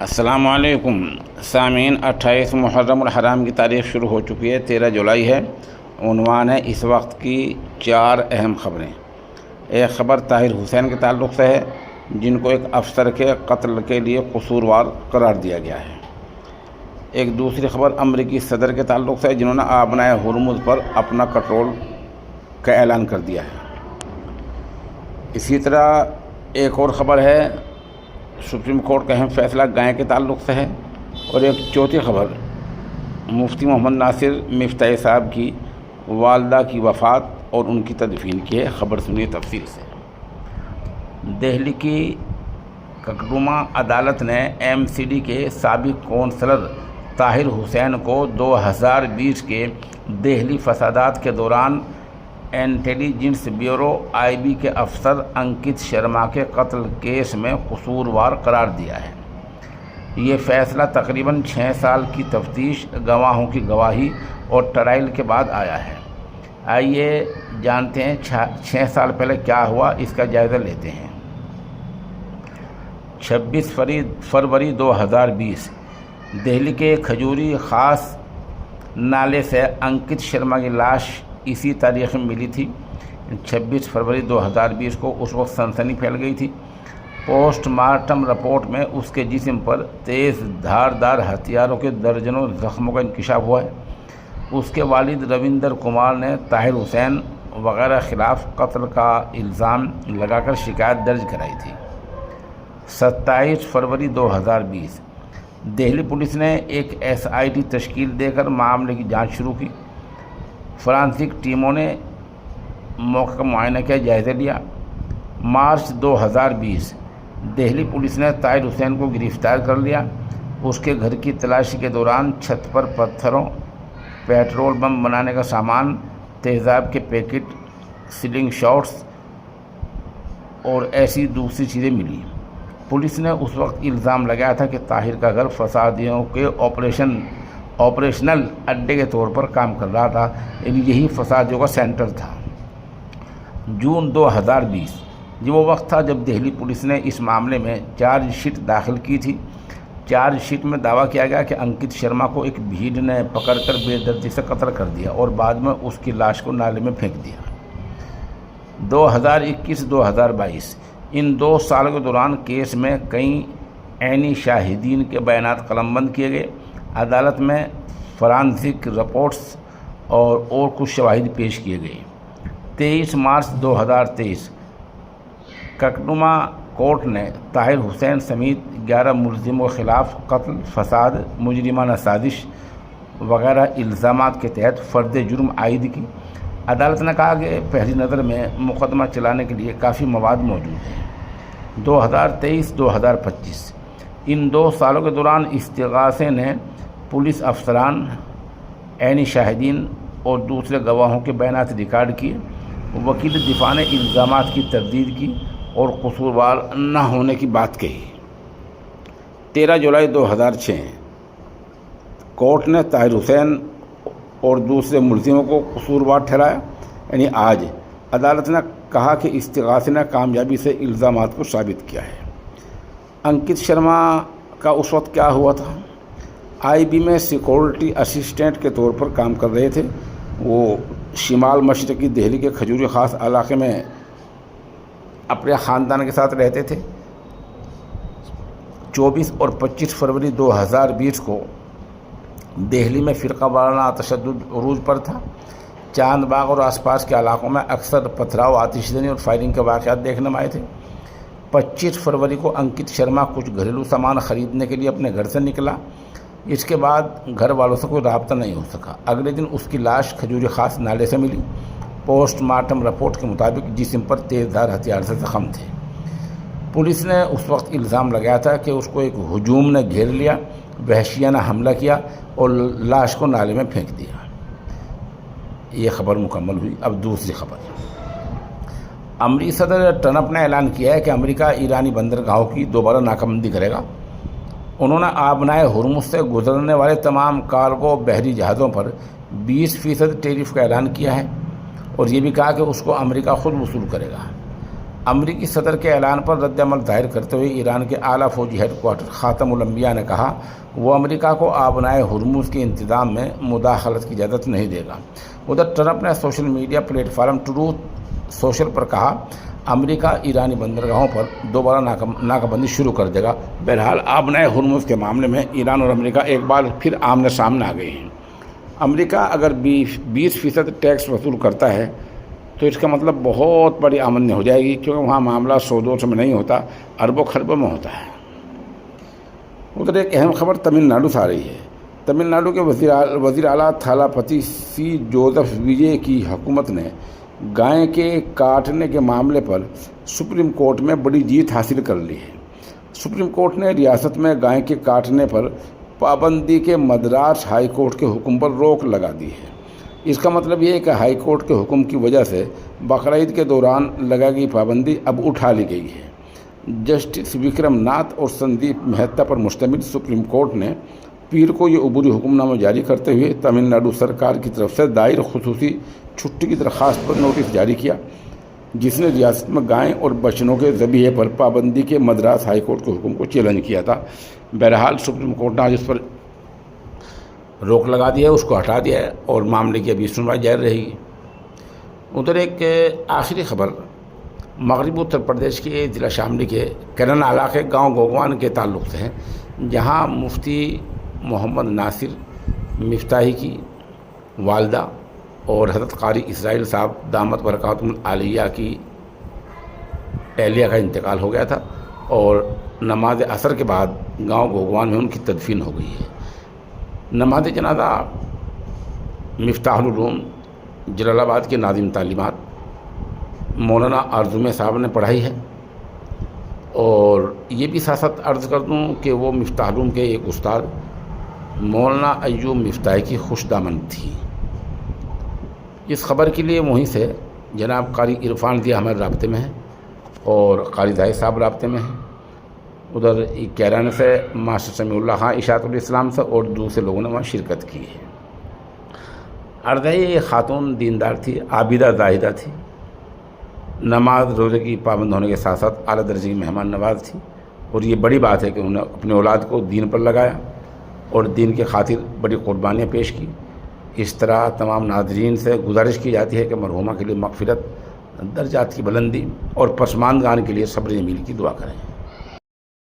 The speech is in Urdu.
السلام علیکم سامعین، 28 محرم الحرام کی تاریخ شروع ہو چکی ہے، 13 جولائی ہے۔ عنوان ہے اس وقت کی 4 اہم خبریں۔ ایک خبر طاہر حسین کے تعلق سے ہے، جن کو ایک افسر کے قتل کے لیے قصوروار قرار دیا گیا ہے۔ ایک دوسری خبر امریکی صدر کے تعلق سے ہے، جنہوں نے آبنائے ہرمز پر اپنا کنٹرول کا اعلان کر دیا ہے۔ اسی طرح ایک اور خبر ہے، سپریم کورٹ کا اہم فیصلہ گائے کے تعلق سے ہے۔ اور ایک چوتھی خبر مفتی محمد ناصر مفتاحی صاحب کی والدہ کی وفات اور ان کی تدفین کی ہے۔ خبر سنیے تفصیل سے۔ دہلی کی ککڈوما عدالت نے ایم سی ڈی کے سابق کونسلر طاہر حسین کو 2020 کے دہلی فسادات کے دوران انٹیلی جنس بیورو آئی بی کے افسر انکت شرما کے قتل کیس میں قصوروار قرار دیا ہے۔ یہ فیصلہ تقریباً 6 سال کی تفتیش، گواہوں کی گواہی اور ٹرائل کے بعد آیا ہے۔ آئیے جانتے ہیں 6 سال پہلے کیا ہوا، اس کا جائزہ لیتے ہیں۔ 26 فروری 2020 دہلی کے کھجوری خاص نالے سے انکت شرما کی لاش اسی تاریخ میں ملی تھی۔ 26 فروری 2020 کو اس وقت سنسنی پھیل گئی تھی۔ پوسٹ مارٹم رپورٹ میں اس کے جسم پر تیز دھاردار ہتھیاروں کے درجنوں زخموں کا انکشاف ہوا ہے۔ اس کے والد روندر کمار نے طاہر حسین وغیرہ خلاف قتل کا الزام لگا کر شکایت درج کرائی تھی۔ 27 فروری 2020 دہلی پولیس نے ایک SIT تشکیل دے کر معاملے کی جانچ شروع کی۔ فرانسک ٹیموں نے موقع کا معائنہ کیا، جائزہ لیا۔ مارچ 2020 دہلی پولیس نے طاہر حسین کو گرفتار کر لیا۔ اس کے گھر کی تلاشی کے دوران چھت پر پتھروں، پیٹرول بم بنانے کا سامان، تیزاب کے پیکٹ، سلنگ شاٹس اور ایسی دوسری چیزیں ملی۔ پولیس نے اس وقت الزام لگایا تھا کہ طاہر کا گھر فسادیوں کے آپریشنل اڈے کے طور پر کام کر رہا تھا، یعنی یہی فسادیوں کا سینٹر تھا۔ جون 2020 یہ وہ وقت تھا جب دہلی پولیس نے اس معاملے میں چارج شیٹ داخل کی تھی۔ چارج شیٹ میں دعویٰ کیا گیا کہ انکت شرما کو ایک بھیڑ نے پکڑ کر بے دردی سے قتل کر دیا اور بعد میں اس کی لاش کو نالے میں پھینک دیا۔ 2021-2022 ان 2 سالوں کے دوران کیس میں کئی عینی شاہدین کے بیانات قلم بند کیے گئے۔ عدالت میں فرانسک رپورٹس اور کچھ شواہد پیش کیے گئے۔ 23 مارچ 2023 ککڈوما کورٹ نے طاہر حسین سمیت 11 ملزموں کے خلاف قتل، فساد، مجرمانہ سازش وغیرہ الزامات کے تحت فرد جرم عائد کی۔ عدالت نے کہا کہ پہلی نظر میں مقدمہ چلانے کے لیے کافی مواد موجود ہے۔ 2023-2025 ان 2 سالوں کے دوران استغاثے نے پولیس افسران، عینی شاہدین اور دوسرے گواہوں کے بیانات ریکارڈ کیے۔ وکیل دفاع نے الزامات کی تردید کی اور قصوروار نہ ہونے کی بات کہی۔ 13 جولائی 2006 کورٹ نے طاہر حسین اور دوسرے ملزموں کو قصوروار ٹھہرایا، یعنی آج عدالت نے کہا کہ استغاثے نے کامیابی سے الزامات کو ثابت کیا ہے۔ انکت شرما کا اس وقت کیا ہوا تھا؟ آئی بی میں سیکورٹی اسسٹنٹ کے طور پر کام کر رہے تھے۔ وہ شمال مشرقی دہلی کے کھجوری خاص علاقے میں اپنے خاندان کے ساتھ رہتے تھے۔ 24 اور 25 فروری 2020 کو دہلی میں فرقہ وارانہ تشدد عروج پر تھا۔ چاند باغ اور آس پاس کے علاقوں میں اکثر پتھراؤ، آتش زنی اور فائرنگ کے واقعات دیکھنے میں آئے تھے۔ 25 فروری کو انکت شرما کچھ گھریلو سامان خریدنے کے لیے اپنے گھر سے نکلا۔ اس کے بعد گھر والوں سے کوئی رابطہ نہیں ہو سکا۔ اگلے دن اس کی لاش کھجوری خاص نالے سے ملی۔ پوسٹ مارٹم رپورٹ کے مطابق جسم پر تیز دھار ہتھیار سے زخم تھے۔ پولیس نے اس وقت الزام لگایا تھا کہ اس کو ایک ہجوم نے گھیر لیا، وحشیانہ حملہ کیا اور لاش کو نالے میں پھینک دیا۔ یہ خبر مکمل ہوئی۔ اب دوسری خبر، امریکی صدر ٹرمپ نے اعلان کیا ہے کہ امریکہ ایرانی بندرگاہوں کی دوبارہ ناکہ بندی کرے گا۔ انہوں نے آبنائے ہرمز سے گزرنے والے تمام کارگو بحری جہازوں پر 20% ٹیرف کا اعلان کیا ہے اور یہ بھی کہا کہ اس کو امریکہ خود وصول کرے گا۔ امریکی صدر کے اعلان پر رد عمل ظاہر کرتے ہوئے ایران کے اعلیٰ فوجی ہیڈ کوارٹر خاتم الانبیاء نے کہا وہ امریکہ کو آبنائے ہرمز کے انتظام میں مداخلت کی اجازت نہیں دے گا۔ ادھر ٹرمپ نے social media platform truth social پر کہا امریکہ ایرانی بندرگاہوں پر دوبارہ ناکہ بندی شروع کر دے گا۔ بہرحال آبنائے ہرمز کے معاملے میں ایران اور امریکہ ایک بار پھر آمنے سامنے آ گئے ہیں۔ امریکہ اگر 20% ٹیکس وصول کرتا ہے تو اس کا مطلب بہت بڑی آمدنی ہو جائے گی، کیونکہ وہاں معاملہ 100-200 میں نہیں ہوتا، اربوں خربوں میں ہوتا ہے۔ ادھر ایک اہم خبر تمل ناڈو سے آ رہی ہے۔ تمل ناڈو کے وزیر اعلیٰ تھالاپتی سی جوزف وجے کی حکومت نے گائے کے کاٹنے کے معاملے پر سپریم کورٹ میں بڑی جیت حاصل کر لی ہے۔ سپریم کورٹ نے ریاست میں گائے کے کاٹنے پر پابندی کے مدراس ہائی کورٹ کے حکم پر روک لگا دی ہے۔ اس کا مطلب یہ ہے کہ ہائی کورٹ کے حکم کی وجہ سے بقرعید کے دوران لگائی گئی پابندی اب اٹھا لی گئی ہے۔ جسٹس وکرم ناتھ اور سندیپ مہتا پر مشتمل سپریم کورٹ نے پیر کو یہ عبوری حکم نامہ جاری کرتے ہوئے تمل ناڈو سرکار کی طرف سے دائر خصوصی چھٹی کی درخواست پر نوٹس جاری کیا، جس نے ریاست میں گائیں اور بچڑوں کے ذبیحے پر پابندی کے مدراس ہائی کورٹ کے حکم کو چیلنج کیا تھا۔ بہرحال سپریم کورٹ نے آج اس پر روک لگا دیا ہے، اس کو ہٹا دیا ہے اور معاملے کی ابھی سنوائی جاری رہے گی۔ ادھر ایک آخری خبر مغربی اتر پردیش کے ضلع شاملی کے کرن علاقے گاؤں گوگوان کے تعلق سے ہے، جہاں مفتی محمد ناصر مفتاحی کی والدہ اور حضرت قاری اسرائیل صاحب دامت برکاتہم العالیہ کی اہلیہ کا انتقال ہو گیا تھا، اور نماز عصر کے بعد گاؤں گوگوان میں ان کی تدفین ہو گئی ہے۔ نماز جنازہ مفتاح العلوم جلال آباد کے ناظم تعلیمات مولانا ارزم صاحب نے پڑھائی ہے، اور یہ بھی ساتھ ساتھ عرض کر دوں کہ وہ مفتاح العلوم کے ایک استاد مولانا ایوب مفتاحی کی خوش دامن تھی۔ اس خبر کے لیے وہیں سے جناب قاری عرفان ضیاء ہمارے رابطے میں ہیں اور قاری زاہد صاحب رابطے میں ہیں۔ ادھر کیران سے ماسٹر سمیع اللہ خان اشاعت الاسلام سے اور دوسرے لوگوں نے وہاں شرکت کی ہے۔ عرض ہے یہ خاتون دیندار تھی، عابدہ زاہدہ تھی، نماز روزے کی پابند ہونے کے ساتھ ساتھ اعلیٰ درجے کی مہمان نواز تھی، اور یہ بڑی بات ہے کہ انہوں نے اپنے اولاد کو دین پر لگایا اور دین کی خاطر بڑی قربانیاں پیش کی۔ اس طرح تمام ناظرین سے گزارش کی جاتی ہے کہ مرحومہ کے لیے مغفرت، درجات کی بلندی اور پسماندگان کے لیے صبر جمیل کی دعا کریں۔